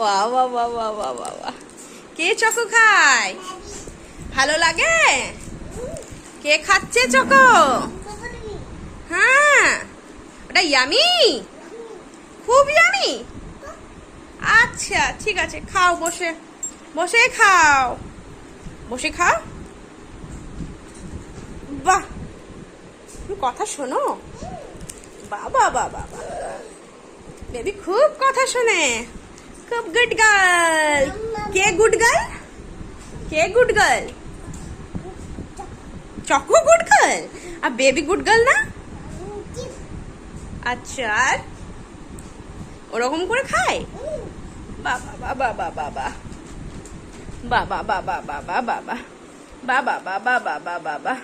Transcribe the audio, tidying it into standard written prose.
বাহ বাহ বাহ বাহ বাহ বাহ বাহ। কে চকো খায়? ভালো লাগে? কে খাচ্ছে চকো? হ্যাঁ, ওটা ইয়ামি, খুব ইয়ামি। আচ্ছা ঠিক আছে, খাও, বসে বসে খাও, বসে খাও। বাহ, তুমি কথা শোনো? বাবা বাবা বাবা, বেবি খুব কথা শোনে, খুব গুড গার্ল। কে গুড গার্ল? কে good girl? Choco good girl, আর বেবি গুড গার্ল না? আচ্ছা, আর ওরকম করে খায়? বাবা বাবা বাবা বাবা বাবা বাবা বাবা বাবা বাবা বাবা বাবা বাবা।